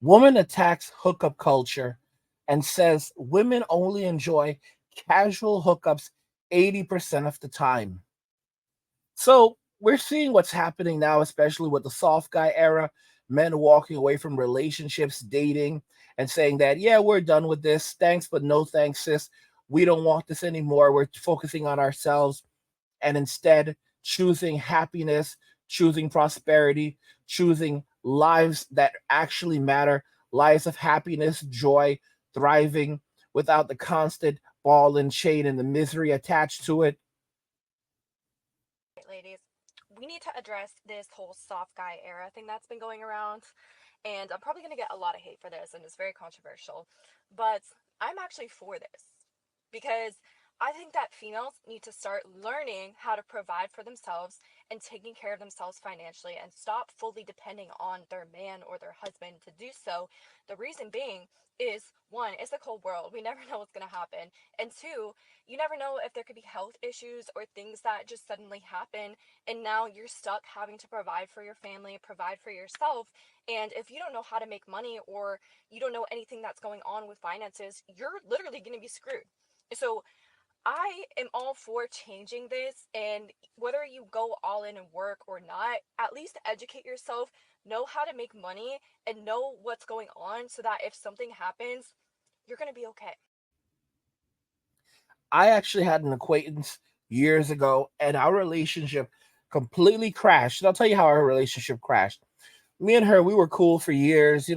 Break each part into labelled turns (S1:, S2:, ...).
S1: Woman attacks hookup culture and says women only enjoy casual hookups 80% of the time. So we're seeing what's happening now, especially with the soft guy era, men walking away from relationships, dating, and saying that, yeah, we're done with this. Thanks, but no thanks, sis. We don't want this anymore. We're focusing on ourselves and instead choosing happiness, choosing prosperity, choosing lives that actually matter, lives of happiness, joy, thriving without the constant ball and chain and the misery attached to it.
S2: Right, ladies, we need to address this whole soft guy era thing that's been going around. And I'm probably going to get a lot of hate for this, and it's very controversial. But I'm actually for this because I think that females need to start learning how to provide for themselves and taking care of themselves financially and stop fully depending on their man or their husband to do so. The reason being is one, it's a cold world. We never know what's going to happen. And two, you never know if there could be health issues or things that just suddenly happen. And now you're stuck having to provide for your family, provide for yourself. And if you don't know how to make money or you don't know anything that's going on with finances, you're literally going to be screwed. So I am all for changing this, and whether you go all in and work or not, at least educate yourself, know how to make money, and know what's going on so that if something happens, you're going to be okay.
S1: I actually had an acquaintance years ago, and our relationship completely crashed. And I'll tell you how our relationship crashed. Me and her, we were cool for years,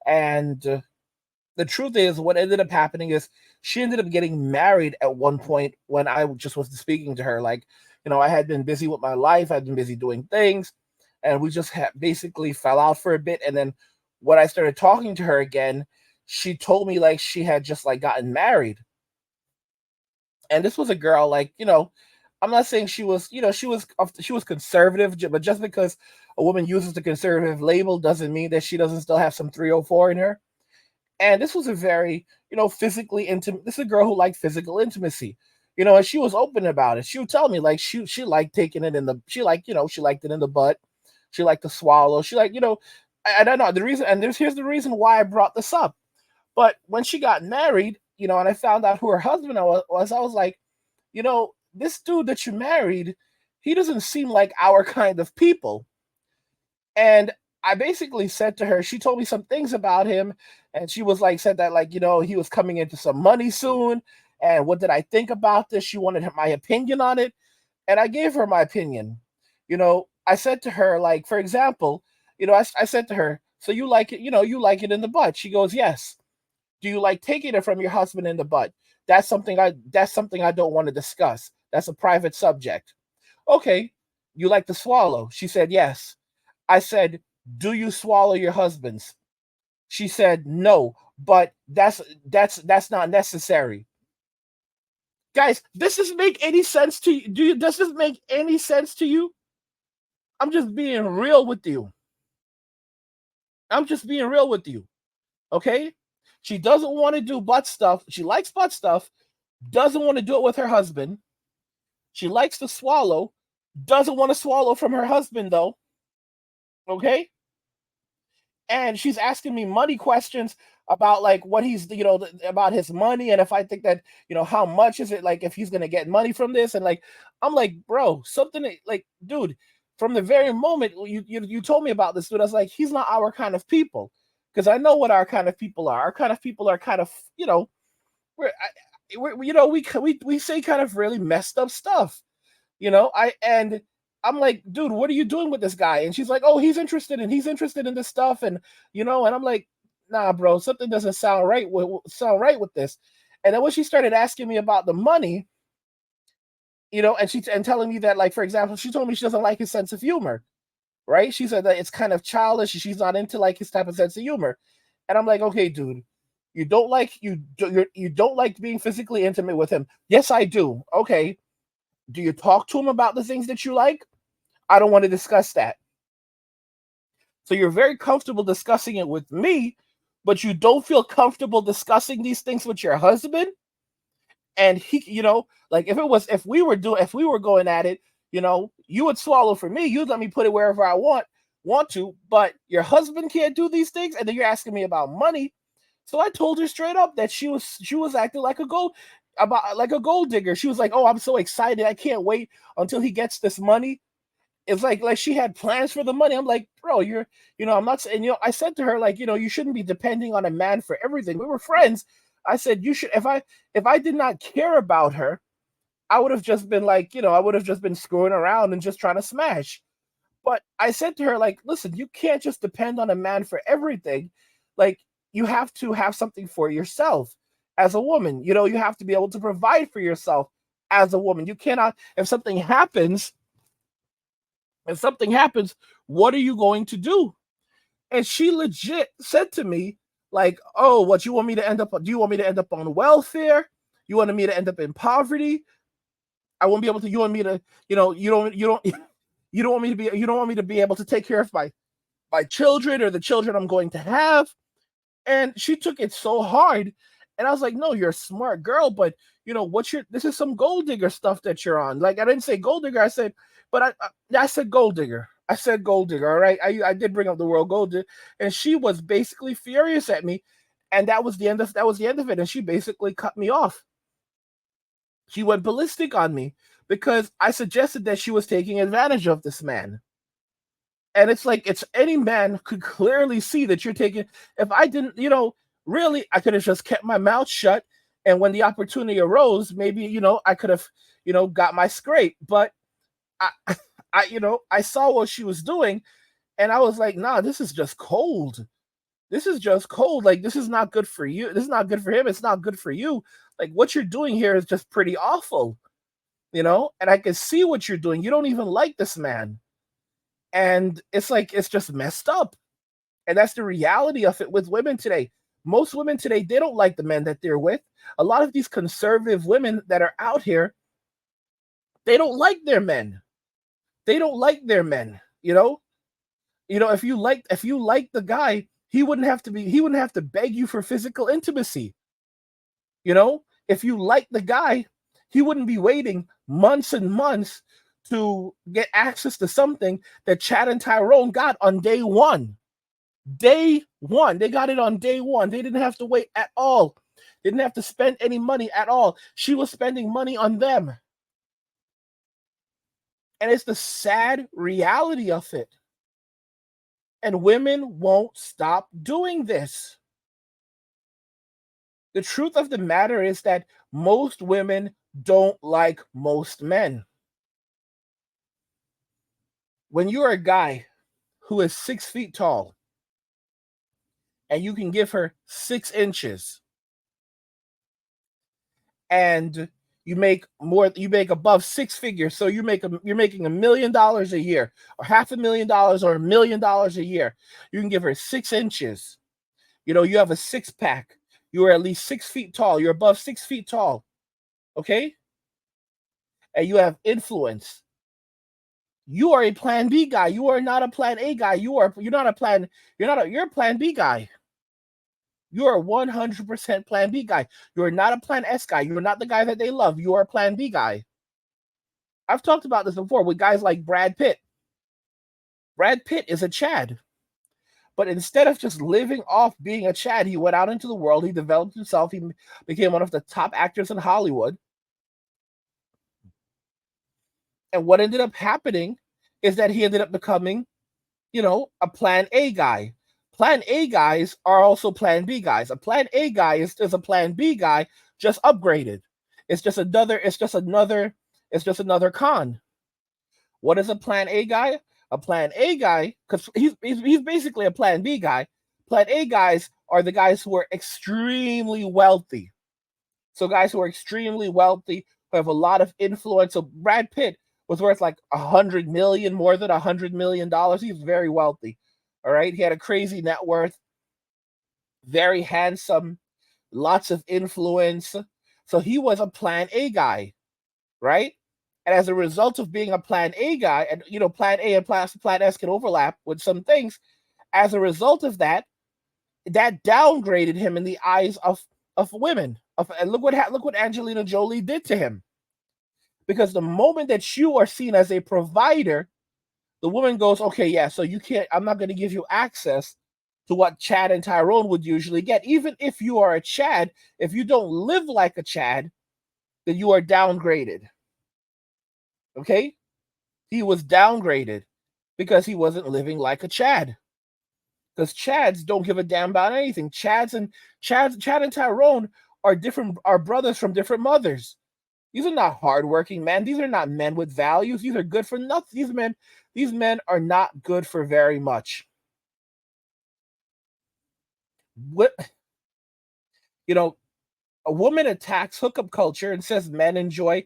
S1: and the truth is, what ended up happening is she ended up getting married at one point when I just was speaking to her. Like, I had been busy with my life, I'd been busy doing things, and we just basically fell out for a bit. And then when I started talking to her again, she told me like she had just like gotten married, and this was a girl like I'm not saying she was she was conservative, but just because a woman uses the conservative label doesn't mean that she doesn't still have some 304 in her. And this was a very physically intimate, this is a girl who liked physical intimacy, and she was open about it. She would tell me like she liked taking it in the she liked she liked it in the butt, she liked to swallow, she like I don't know the reason. And here's the reason why I brought this up. But when she got married, and I found out who her husband was, I was like, this dude that you married, he doesn't seem like our kind of people. And I basically said to her, she told me some things about him, and she was like, said that like, he was coming into some money soon. And what did I think about this? She wanted my opinion on it. And I gave her my opinion. I said to her, like, for example, I said to her, so you like it, you like it in the butt. She goes, yes. Do you like taking it from your husband in the butt? That's something I don't want to discuss. That's a private subject. Okay. You like to swallow? She said yes. I said, do you swallow your husband's? She said no, but that's not necessary. Guys, does this make any sense to you? Does this make any sense to you? I'm just being real with you. I'm just being real with you. Okay? She doesn't want to do butt stuff. She likes butt stuff, doesn't want to do it with her husband. She likes to swallow, doesn't want to swallow from her husband though. Okay? And she's asking me money questions about like what he's about his money, and if I think that how much is it, like if he's gonna get money from this. And like I'm like, bro, something like, dude, from the very moment you told me about this dude, I was like, he's not our kind of people. Because I know what our kind of people are. Our kind of people are kind of we're, we say kind of really messed up stuff. I'm like, dude, what are you doing with this guy? And she's like, oh, he's interested in this stuff. And I'm like, nah, bro, something doesn't sound right with this. And then when she started asking me about the money, and telling me that, like, for example, she told me she doesn't like his sense of humor, right? She said that it's kind of childish. She's not into like his type of sense of humor. And I'm like, okay, dude, you don't like being physically intimate with him. Yes, I do. Okay. Do you talk to him about the things that you like? I don't want to discuss that. So you're very comfortable discussing it with me, but you don't feel comfortable discussing these things with your husband. And he, like if we were going at it, you would swallow for me. You'd let me put it wherever I want. want to, but your husband can't do these things, and then you're asking me about money. So I told her straight up that she was acting like a gold digger. She was like, "Oh, I'm so excited. I can't wait until he gets this money." It's like she had plans for the money. I'm like, "Bro, I'm not saying, I said to her, like, you shouldn't be depending on a man for everything. We were friends. I said, you should if I did not care about her, I would have just been like, I would have just been screwing around and just trying to smash. But I said to her, like, listen, you can't just depend on a man for everything. Like, you have to have something for yourself as a woman. You have to be able to provide for yourself as a woman. You cannot, if something happens, what are you going to do?" And she legit said to me, like, "Oh, what you want me to end up? Do you want me to end up on welfare? You want me to end up in poverty? I won't be able to. You want me to, you don't want me to be, you don't want me to be able to take care of my children or the children I'm going to have." And she took it so hard. And I was like, "No, you're a smart girl, but this is some gold digger stuff that you're on." Like, I didn't say gold digger. I said, but I said gold digger. I said gold digger. All right. I did bring up the word gold digger. And she was basically furious at me. And that was the end of it. And she basically cut me off. She went ballistic on me because I suggested that she was taking advantage of this man. And it's like, it's any man could clearly see that you're taking. If I didn't, really, I could have just kept my mouth shut. And when the opportunity arose, maybe, I could have, got my scrape. But I, I saw what she was doing, and I was like, nah, this is just cold. This is just cold. Like, this is not good for you. This is not good for him. It's not good for you. Like, what you're doing here is just pretty awful, And I can see what you're doing. You don't even like this man. And it's like, it's just messed up. And that's the reality of it with women today. Most women today, they don't like the men that they're with. A lot of these conservative women that are out here, they don't like their men. They don't like their men, if you like the guy, he wouldn't have to beg you for physical intimacy. If you like the guy, he wouldn't be waiting months and months to get access to something that Chad and Tyrone got on day one. Day one. They got it on day one. They didn't have to wait at all. They didn't have to spend any money at all. She was spending money on them. And it's the sad reality of it. And women won't stop doing this. The truth of the matter is that most women don't like most men. When you're a guy who is 6 feet tall and you can give her 6 inches and you make above 6 figures, so you're making $1 million a year, or $500,000, or $1 million a year. You can give her 6 inches. You have a 6-pack. You are at least 6 feet tall. You're above 6 feet tall. Okay? And you have influence. You are a plan B guy. You are not a plan A guy. You're a plan B guy. You are 100% plan B guy. You're not a plan S guy. You're not the guy that they love. You are a plan B guy. I've talked about this before with guys like Brad Pitt. Brad Pitt is a Chad. But instead of just living off being a Chad, he went out into the world. He developed himself. He became one of the top actors in Hollywood. And what ended up happening is that he ended up becoming, a plan A guy. Plan A guys are also plan B guys. A plan A guy is a plan B guy, just upgraded. It's just another con. What is a plan A guy? A plan A guy, because he's basically a plan B guy. Plan A guys are the guys who are extremely wealthy. So guys who are extremely wealthy, who have a lot of influence. So Brad Pitt was worth like $100 million, more than $100 million. He was very wealthy. All right. He had a crazy net worth, very handsome, lots of influence. So he was a plan A guy, right? And as a result of being a plan A guy, and plan A and plan S can overlap with some things. As a result of that, that downgraded him in the eyes of women. And look what Angelina Jolie did to him. Because the moment that you are seen as a provider, The woman goes, okay, yeah, so you can't, I'm not going to give you access to what Chad and Tyrone would usually get. Even if you are a Chad, if you don't live like a Chad, then you are downgraded. Okay? He was downgraded because he wasn't living like a Chad. Because Chads don't give a damn about anything. Chad and Tyrone are brothers from different mothers. These are not hardworking men. These are not men with values. These are good for nothing. These men are not good for very much. What, a woman attacks hookup culture and says men enjoy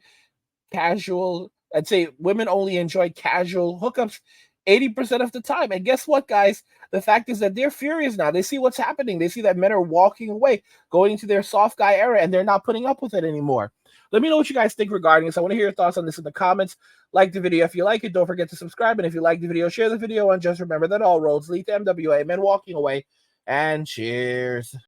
S1: casual. I'd say women only enjoy casual hookups 80% of the time. And guess what, guys? The fact is that they're furious now. They see what's happening. They see that men are walking away, going into their soft guy era, and they're not putting up with it anymore. Let me know what you guys think regarding this. I want to hear your thoughts on this in the comments. Like the video if you like it. Don't forget to subscribe. And if you like the video, share the video. And just remember that all roads lead to MWA, men walking away. And cheers.